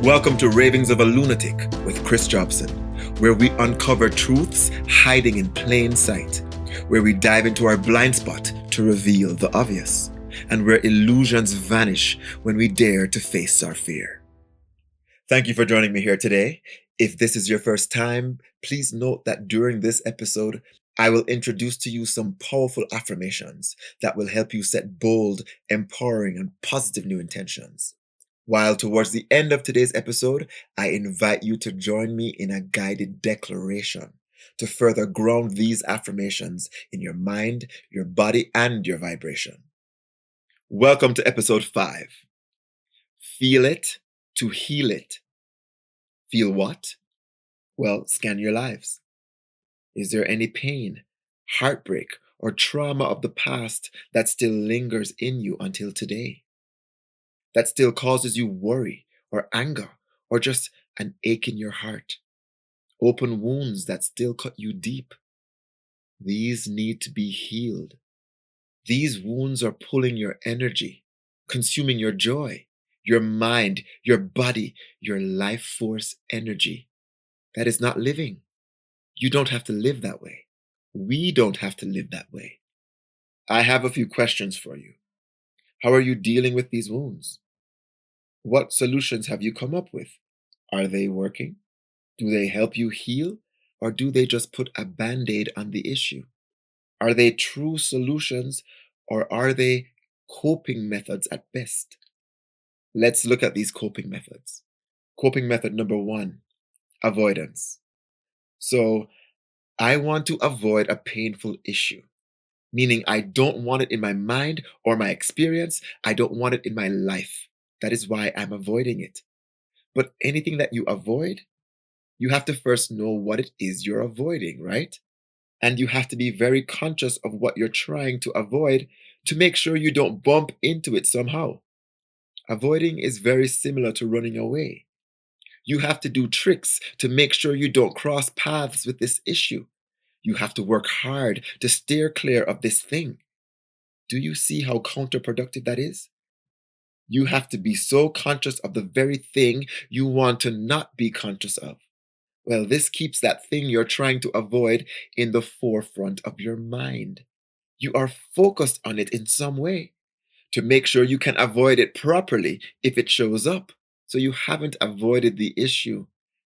Welcome to Ravings of a Lunatic with Kris Jobson, where we uncover truths hiding in plain sight, where we dive into our blind spot to reveal the obvious, and where illusions vanish when we dare to face our fear. Thank you for joining me here today. If this is your first time, please note that during this episode, I will introduce to you some powerful affirmations that will help you set bold, empowering, and positive new intentions. While towards the end of today's episode, I invite you to join me in a guided declaration to further ground these affirmations in your mind, your body, and your vibration. Welcome to episode 5. Feel it to heal it. Feel what? Well, scan your lives. Is there any pain, heartbreak, or trauma of the past that still lingers in you until today? That still causes you worry or anger or just an ache in your heart? Open wounds that still cut you deep. These need to be healed. These wounds are pulling your energy, consuming your joy, your mind, your body, your life force energy. That is not living. You don't have to live that way. We don't have to live that way. I have a few questions for you. How are you dealing with these wounds? What solutions have you come up with? Are they working? Do they help you heal? Or do they just put a band-aid on the issue? Are they true solutions or are they coping methods at best? Let's look at these coping methods. Coping method number 1, avoidance. So I want to avoid a painful issue, meaning I don't want it in my mind or my experience. I don't want it in my life. That is why I'm avoiding it. But anything that you avoid, you have to first know what it is you're avoiding, right? And you have to be very conscious of what you're trying to avoid to make sure you don't bump into it somehow. Avoiding is very similar to running away. You have to do tricks to make sure you don't cross paths with this issue. You have to work hard to steer clear of this thing. Do you see how counterproductive that is? You have to be so conscious of the very thing you want to not be conscious of. Well, this keeps that thing you're trying to avoid in the forefront of your mind. You are focused on it in some way to make sure you can avoid it properly if it shows up. So you haven't avoided the issue.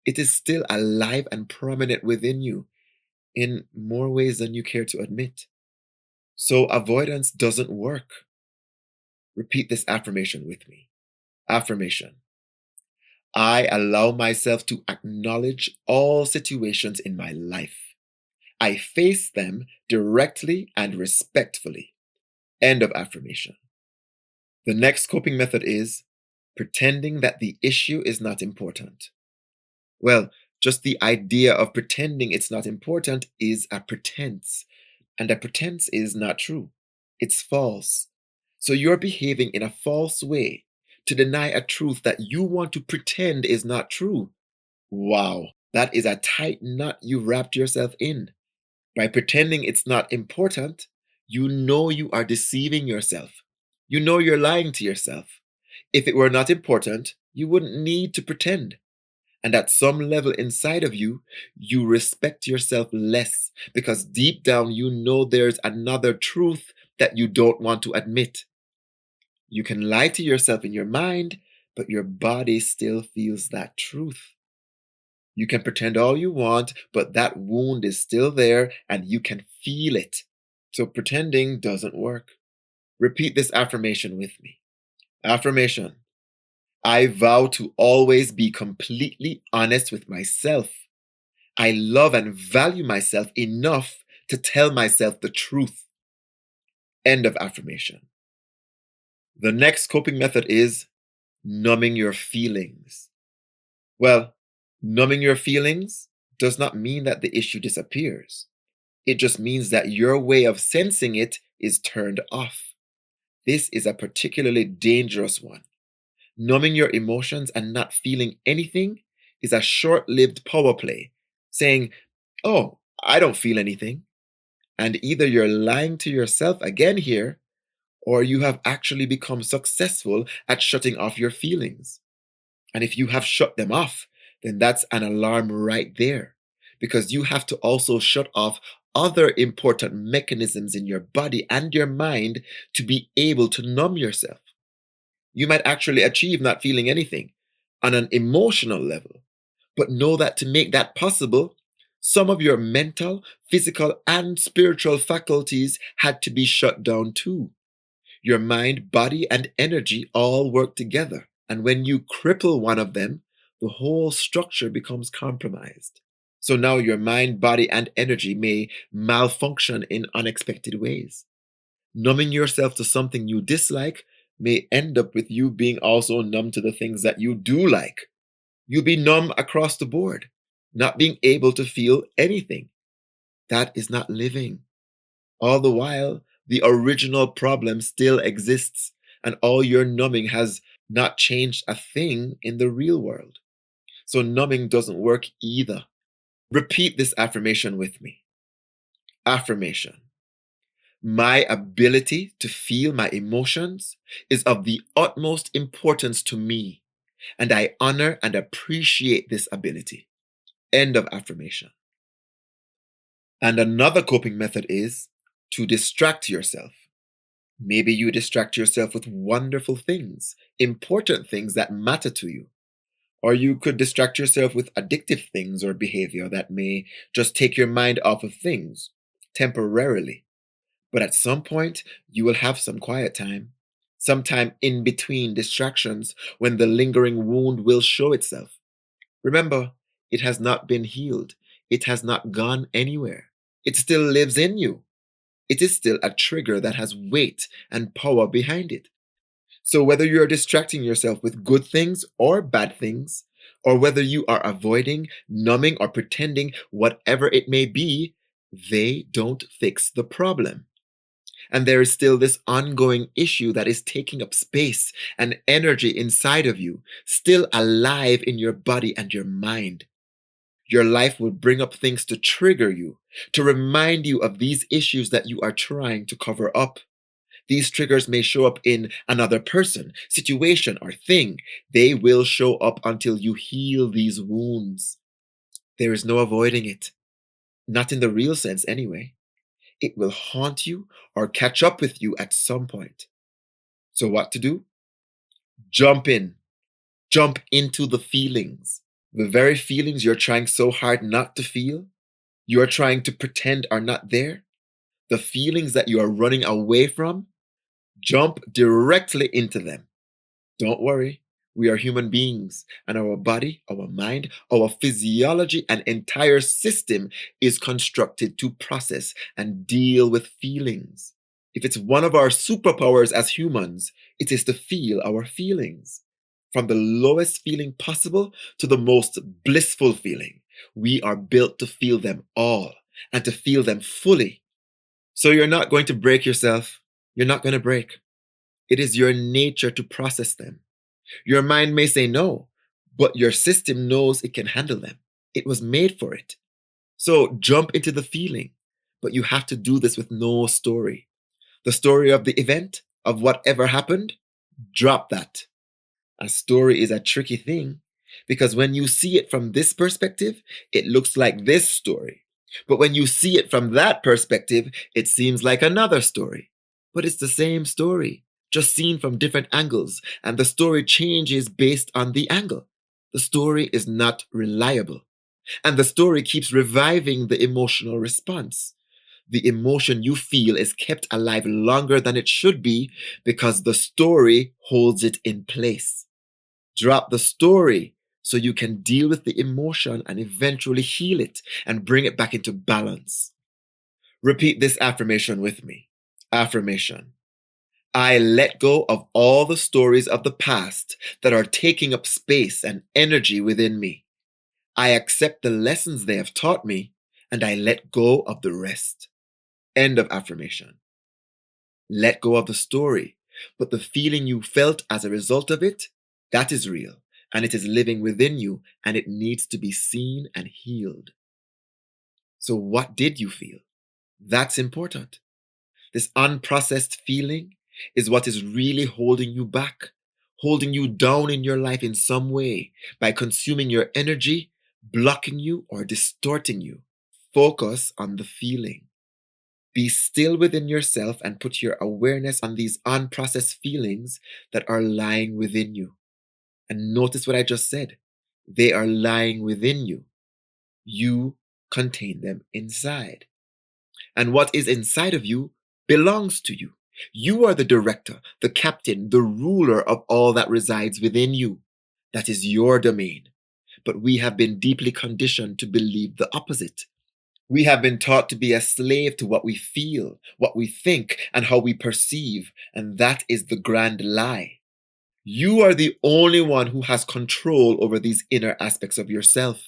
It is still alive and prominent within you in more ways than you care to admit. So avoidance doesn't work. Repeat this affirmation with me. Affirmation. I allow myself to acknowledge all situations in my life. I face them directly and respectfully. End of affirmation. The next coping method is pretending that the issue is not important. Well, just the idea of pretending it's not important is a pretense. And a pretense is not true. It's false. So you're behaving in a false way to deny a truth that you want to pretend is not true. Wow, that is a tight knot you wrapped yourself in. By pretending it's not important, you know you are deceiving yourself. You know you're lying to yourself. If it were not important, you wouldn't need to pretend. And at some level inside of you, you respect yourself less because deep down you know there's another truth that you don't want to admit. You can lie to yourself in your mind, but your body still feels that truth. You can pretend all you want, but that wound is still there and you can feel it. So pretending doesn't work. Repeat this affirmation with me. Affirmation. I vow to always be completely honest with myself. I love and value myself enough to tell myself the truth. End of affirmation. The next coping method is numbing your feelings. Well, numbing your feelings does not mean that the issue disappears. It just means that your way of sensing it is turned off. This is a particularly dangerous one. Numbing your emotions and not feeling anything is a short-lived power play, saying, "Oh, I don't feel anything." And either you're lying to yourself again here, or you have actually become successful at shutting off your feelings. And if you have shut them off, then that's an alarm right there, because you have to also shut off other important mechanisms in your body and your mind to be able to numb yourself. You might actually achieve not feeling anything on an emotional level, but know that to make that possible, some of your mental, physical, and spiritual faculties had to be shut down too. Your mind, body, and energy all work together. And when you cripple one of them, the whole structure becomes compromised. So now your mind, body, and energy may malfunction in unexpected ways. Numbing yourself to something you dislike may end up with you being also numb to the things that you do like. You'll be numb across the board, not being able to feel anything. That is not living. All the while, the original problem still exists, and all your numbing has not changed a thing in the real world. So numbing doesn't work either. Repeat this affirmation with me. Affirmation. My ability to feel my emotions is of the utmost importance to me, and I honor and appreciate this ability. End of affirmation. And another coping method is to distract yourself. Maybe you distract yourself with wonderful things, important things that matter to you. Or you could distract yourself with addictive things or behavior that may just take your mind off of things temporarily. But at some point, you will have some quiet time, sometime in between distractions when the lingering wound will show itself. Remember, it has not been healed. It has not gone anywhere. It still lives in you. It is still a trigger that has weight and power behind it. So whether you're distracting yourself with good things or bad things, or whether you are avoiding, numbing, or pretending, whatever it may be, they don't fix the problem. And there is still this ongoing issue that is taking up space and energy inside of you, still alive in your body and your mind. Your life will bring up things to trigger you, to remind you of these issues that you are trying to cover up. These triggers may show up in another person, situation, or thing. They will show up until you heal these wounds. There is no avoiding it. Not in the real sense, anyway. It will haunt you or catch up with you at some point. So, what to do? Jump in. Jump into the feelings. The very feelings you're trying so hard not to feel, you are trying to pretend are not there. The feelings that you are running away from, jump directly into them. Don't worry, we are human beings, and our body, our mind, our physiology, and entire system is constructed to process and deal with feelings. If it's one of our superpowers as humans, it is to feel our feelings. From the lowest feeling possible to the most blissful feeling, we are built to feel them all and to feel them fully. So you're not going to break yourself. You're not going to break. It is your nature to process them. Your mind may say no, but your system knows it can handle them. It was made for it. So jump into the feeling, but you have to do this with no story. The story of the event, of whatever happened, drop that. A story is a tricky thing because when you see it from this perspective, it looks like this story. But when you see it from that perspective, it seems like another story. But it's the same story, just seen from different angles, and the story changes based on the angle. The story is not reliable, and the story keeps reviving the emotional response. The emotion you feel is kept alive longer than it should be because the story holds it in place. Drop the story so you can deal with the emotion and eventually heal it and bring it back into balance. Repeat this affirmation with me. Affirmation. I let go of all the stories of the past that are taking up space and energy within me. I accept the lessons they have taught me, and I let go of the rest. End of affirmation. Let go of the story, but the feeling you felt as a result of it, that is real, and it is living within you, and it needs to be seen and healed. So what did you feel? That's important. This unprocessed feeling is what is really holding you back, holding you down in your life in some way by consuming your energy, blocking you, or distorting you. Focus on the feeling. Be still within yourself and put your awareness on these unprocessed feelings that are lying within you. And notice what I just said. They are lying within you. You contain them inside. And what is inside of you belongs to you. You are the director, the captain, the ruler of all that resides within you. That is your domain. But we have been deeply conditioned to believe the opposite. We have been taught to be a slave to what we feel, what we think, and how we perceive, and that is the grand lie. You are the only one who has control over these inner aspects of yourself.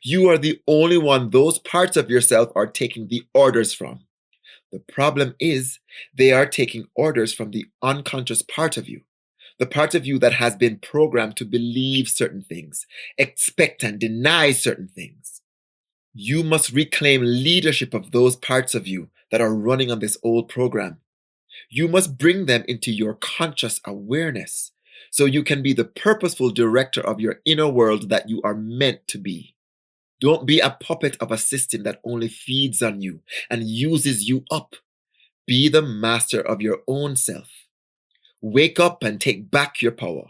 You are the only one those parts of yourself are taking the orders from. The problem is they are taking orders from the unconscious part of you, the part of you that has been programmed to believe certain things, expect and deny certain things. You must reclaim leadership of those parts of you that are running on this old program. You must bring them into your conscious awareness so you can be the purposeful director of your inner world that you are meant to be. Don't be a puppet of a system that only feeds on you and uses you up. Be the master of your own self. Wake up and take back your power.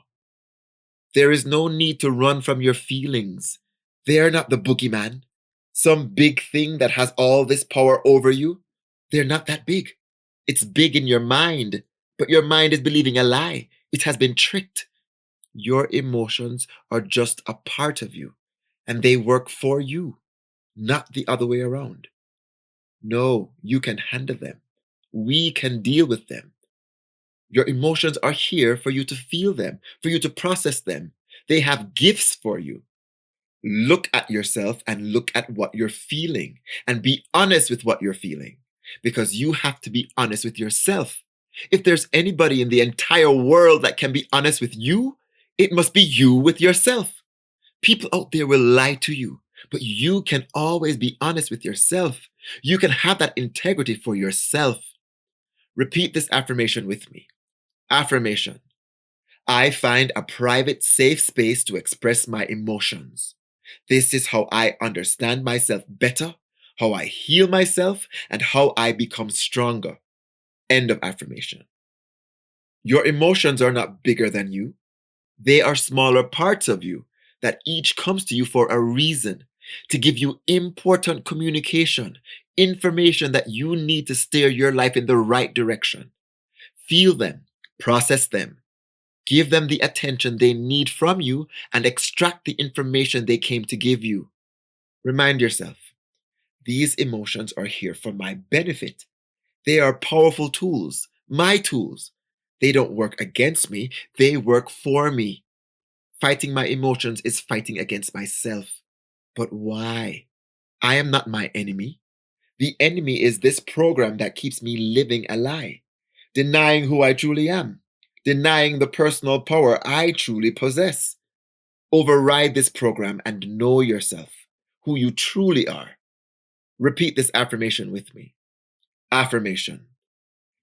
There is no need to run from your feelings. They are not the boogeyman, some big thing that has all this power over you. They're not that big. It's big in your mind, but your mind is believing a lie. It has been tricked. Your emotions are just a part of you, and they work for you, not the other way around. No, you can handle them. We can deal with them. Your emotions are here for you to feel them, for you to process them. They have gifts for you. Look at yourself and look at what you're feeling and be honest with what you're feeling, because you have to be honest with yourself. If there's anybody in the entire world that can be honest with you, it must be you with yourself. People out there will lie to you, but you can always be honest with yourself. You can have that integrity for yourself. Repeat this affirmation with me. Affirmation. I find a private, safe space to express my emotions. This is how I understand myself better, how I heal myself, and how I become stronger. End of affirmation. Your emotions are not bigger than you. They are smaller parts of you that each comes to you for a reason, to give you important communication, information that you need to steer your life in the right direction. Feel them, process them, give them the attention they need from you, and extract the information they came to give you. Remind yourself, these emotions are here for my benefit. They are powerful tools, my tools. They don't work against me, they work for me. Fighting my emotions is fighting against myself. But why? I am not my enemy. The enemy is this program that keeps me living a lie, denying who I truly am, denying the personal power I truly possess. Override this program and know yourself, who you truly are. Repeat this affirmation with me. Affirmation.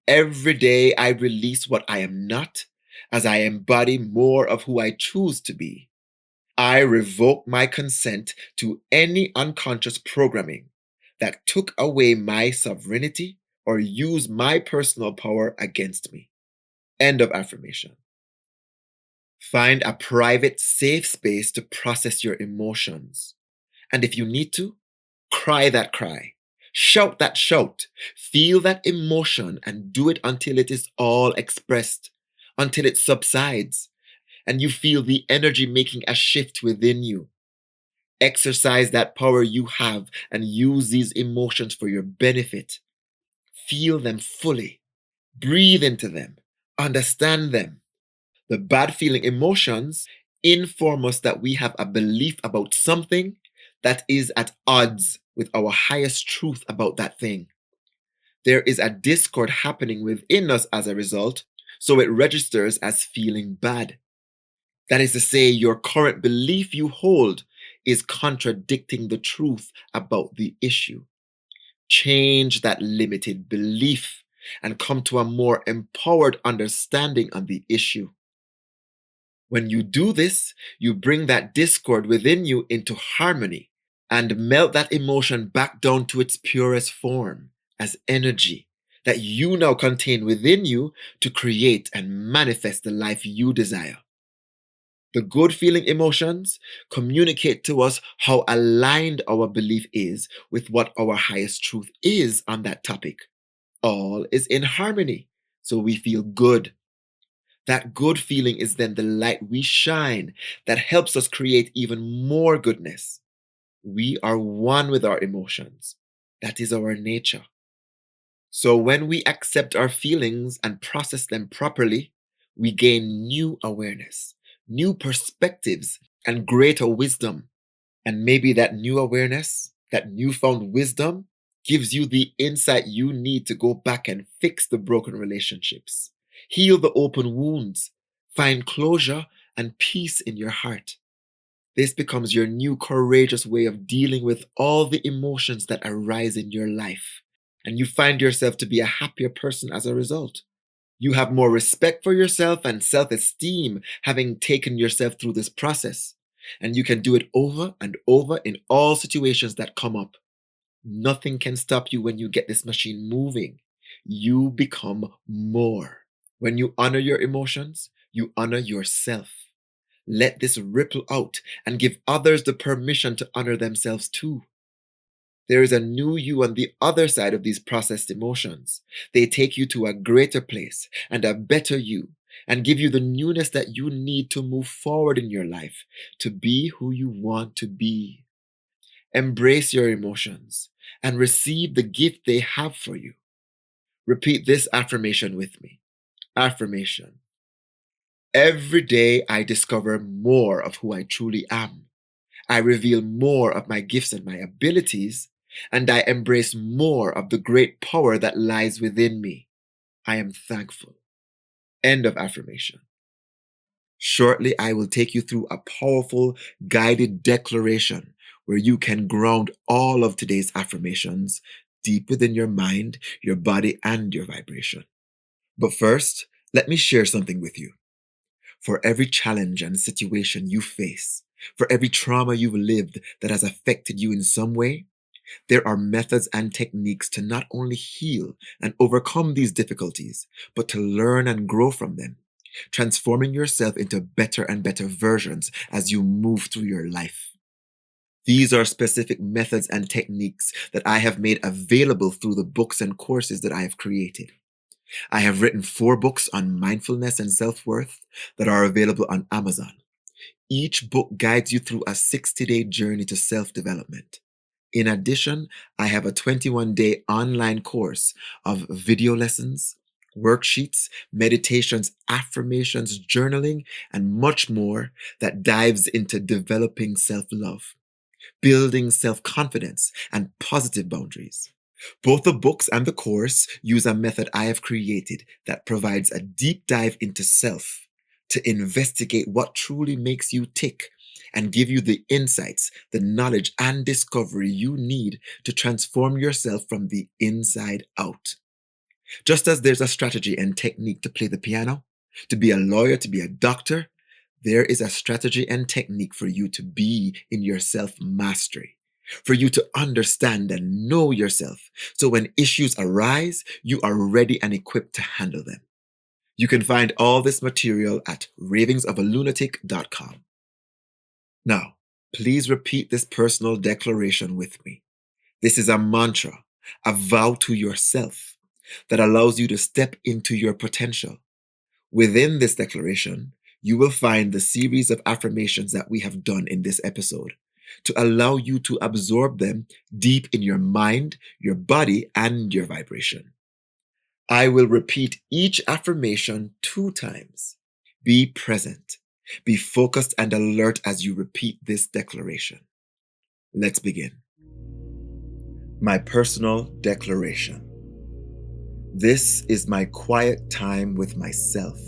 Every day I release what I am not as I embody more of who I choose to be. I revoke my consent to any unconscious programming that took away my sovereignty or used my personal power against me. End of affirmation. Find a private, safe space to process your emotions. And if you need to, cry that cry. Shout that shout. Feel that emotion and do it until it is all expressed, until it subsides, and you feel the energy making a shift within you. Exercise that power you have and use these emotions for your benefit. Feel them fully. Breathe into them. Understand them. The bad feeling emotions inform us that we have a belief about something that is at odds with our highest truth about that thing. There is a discord happening within us as a result, so it registers as feeling bad. That is to say, your current belief you hold is contradicting the truth about the issue. Change that limited belief and come to a more empowered understanding on the issue. When you do this, you bring that discord within you into harmony and melt that emotion back down to its purest form as energy that you now contain within you to create and manifest the life you desire. The good feeling emotions communicate to us how aligned our belief is with what our highest truth is on that topic. All is in harmony, so we feel good. That good feeling is then the light we shine that helps us create even more goodness. We are one with our emotions. That is our nature. So when we accept our feelings and process them properly, we gain new awareness, new perspectives, and greater wisdom. And maybe that new awareness, that newfound wisdom, gives you the insight you need to go back and fix the broken relationships, heal the open wounds, find closure and peace in your heart. This becomes your new courageous way of dealing with all the emotions that arise in your life. And you find yourself to be a happier person as a result. You have more respect for yourself and self-esteem having taken yourself through this process. And you can do it over and over in all situations that come up. Nothing can stop you when you get this machine moving. You become more. When you honor your emotions, you honor yourself. Let this ripple out and give others the permission to honor themselves too. There is a new you on the other side of these processed emotions. They take you to a greater place and a better you and give you the newness that you need to move forward in your life, to be who you want to be. Embrace your emotions and receive the gift they have for you. Repeat this affirmation with me. Affirmation. Every day I discover more of who I truly am. I reveal more of my gifts and my abilities, and I embrace more of the great power that lies within me. I am thankful. End of affirmation. Shortly, I will take you through a powerful guided declaration where you can ground all of today's affirmations deep within your mind, your body, and your vibration. But first, let me share something with you. For every challenge and situation you face, for every trauma you've lived that has affected you in some way, there are methods and techniques to not only heal and overcome these difficulties, but to learn and grow from them, transforming yourself into better and better versions as you move through your life. These are specific methods and techniques that I have made available through the books and courses that I have created. I have written 4 books on mindfulness and self-worth that are available on Amazon. Each book guides you through a 60-day journey to self-development. In addition, I have a 21-day online course of video lessons, worksheets, meditations, affirmations, journaling, and much more that dives into developing self-love, building self-confidence, and positive boundaries. Both the books and the course use a method I have created that provides a deep dive into self to investigate what truly makes you tick and give you the insights, the knowledge, and discovery you need to transform yourself from the inside out. Just as there's a strategy and technique to play the piano, to be a lawyer, to be a doctor, there is a strategy and technique for you to be in your self-mastery, for you to understand and know yourself, so when issues arise, you are ready and equipped to handle them. You can find all this material at ravingsoflunatic.com. Now, please repeat this personal declaration with me. This is a mantra, a vow to yourself that allows you to step into your potential. Within this declaration, you will find the series of affirmations that we have done in this episode to allow you to absorb them deep in your mind, your body, and your vibration. I will repeat each affirmation 2 times. Be present. Be focused and alert as you repeat this declaration. Let's begin. My personal declaration. This is my quiet time with myself.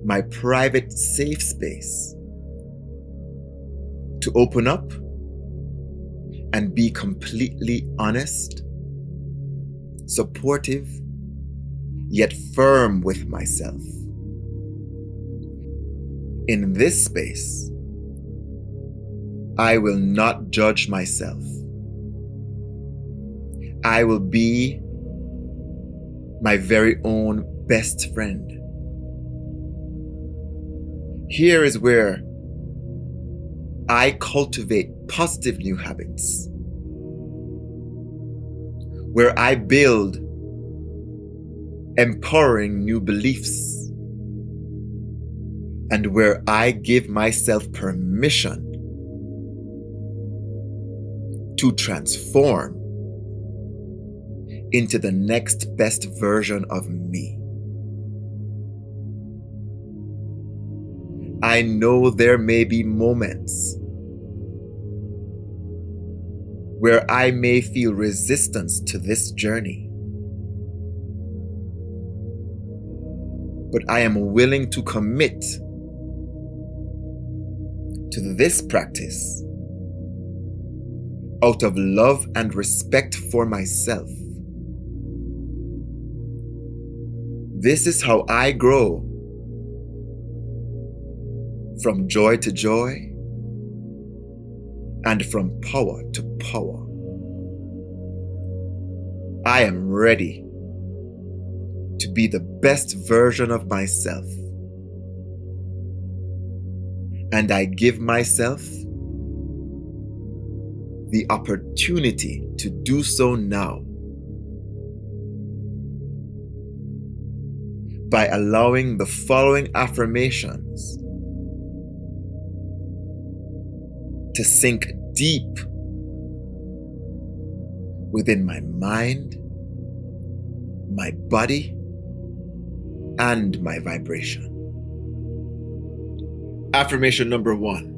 My private safe space to open up and be completely honest, supportive, yet firm with myself. In this space, I will not judge myself. I will be my very own best friend. Here is where I cultivate positive new habits, where I build empowering new beliefs, and where I give myself permission to transform into the next best version of me. I know there may be moments where I may feel resistance to this journey, but I am willing to commit to this practice out of love and respect for myself. This is how I grow from joy to joy and from power to power. I am ready to be the best version of myself, and I give myself the opportunity to do so now by allowing the following affirmations to sink deep within my mind, my body, and my vibration. Affirmation number 1.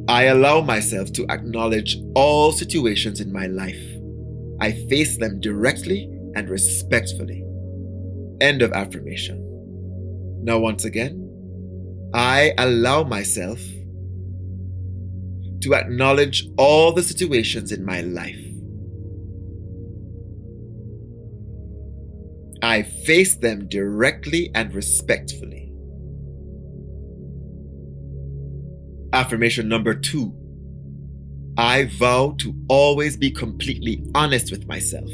I allow myself to acknowledge all situations in my life. I face them directly and respectfully. End of affirmation. Now, once again, I allow myself to acknowledge all the situations in my life. I face them directly and respectfully. Affirmation number 2. I vow to always be completely honest with myself.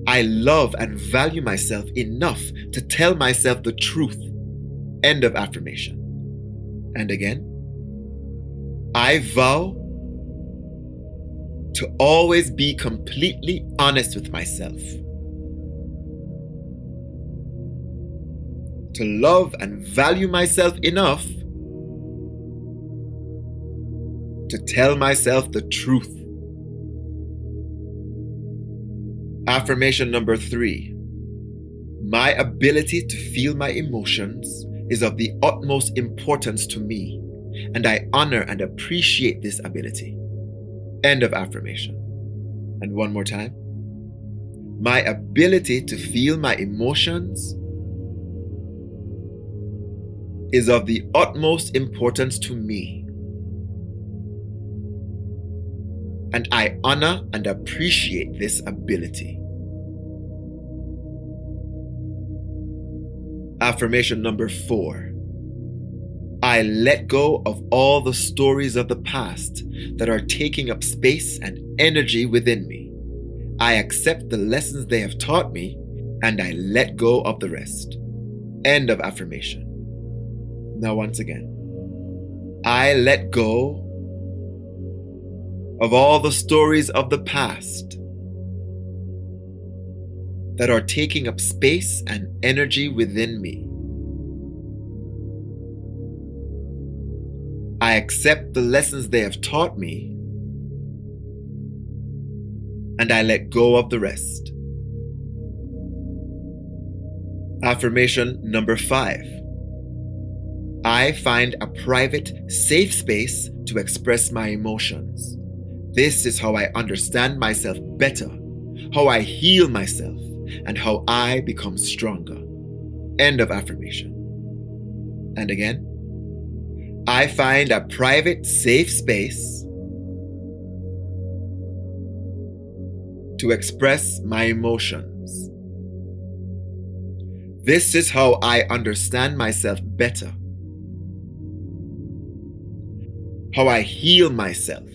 I love and value myself enough to tell myself the truth. End of affirmation. And again, I vow to always be completely honest with myself, to love and value myself enough to tell myself the truth. Affirmation number 3. My ability to feel my emotions is of the utmost importance to me, and I honor and appreciate this ability. End of affirmation. And one more time. My ability to feel my emotions is of the utmost importance to me, and I honor and appreciate this ability. Affirmation number 4. I let go of all the stories of the past that are taking up space and energy within me. I accept the lessons they have taught me, and I let go of the rest. End of affirmation. Now, once again, I let go of all the stories of the past that are taking up space and energy within me. I accept the lessons they have taught me, and I let go of the rest. Affirmation number 5. I find a private, safe space to express my emotions. This is how I understand myself better, how I heal myself, and how I become stronger. End of affirmation. And again, I find a private, safe space to express my emotions. This is how I understand myself better, how I heal myself,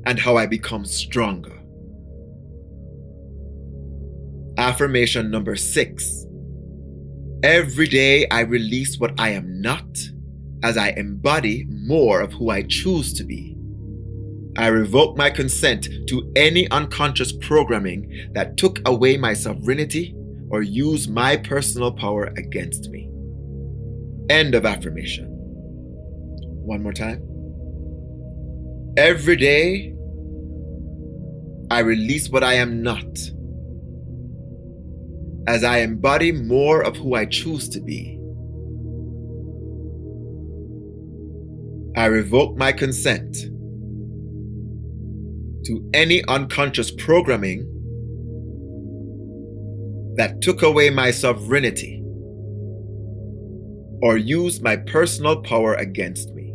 and how I become stronger. Affirmation number 6. Every day I release what I am not as I embody more of who I choose to be. I revoke my consent to any unconscious programming that took away my sovereignty or used my personal power against me. End of affirmation. One more time. Every day I release what I am not as I embody more of who I choose to be. I revoke my consent to any unconscious programming that took away my sovereignty or used my personal power against me.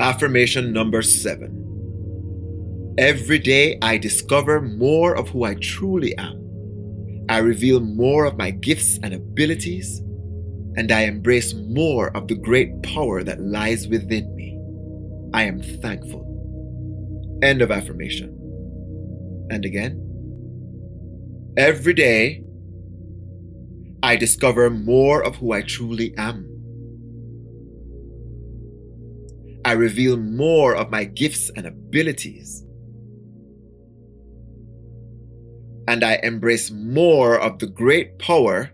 Affirmation number 7. Every day I discover more of who I truly am. I reveal more of my gifts and abilities, and I embrace more of the great power that lies within me. I am thankful. End of affirmation. And again. Every day I discover more of who I truly am. I reveal more of my gifts and abilities, and I embrace more of the great power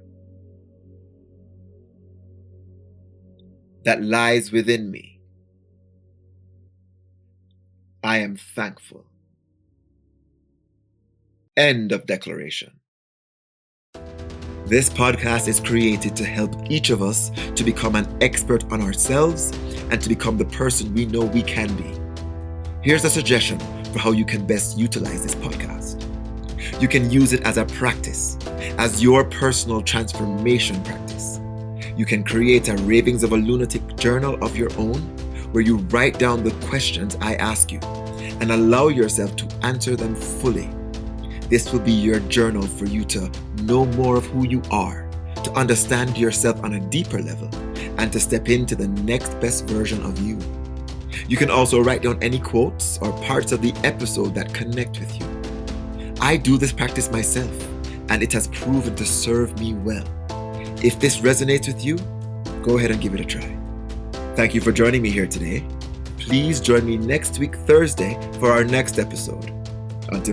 that lies within me. I am thankful. End of declaration. This podcast is created to help each of us to become an expert on ourselves and to become the person we know we can be. Here's a suggestion for how you can best utilize this podcast. You can use it as a practice, as your personal transformation practice. You can create a Ravings of a Lunatic journal of your own, where you write down the questions I ask you and allow yourself to answer them fully. This will be your journal for you to know more of who you are, to understand yourself on a deeper level, and to step into the next best version of you. You can also write down any quotes or parts of the episode that connect with you. I do this practice myself, and it has proven to serve me well. If this resonates with you, go ahead and give it a try. Thank you for joining me here today. Please join me next week, Thursday, for our next episode.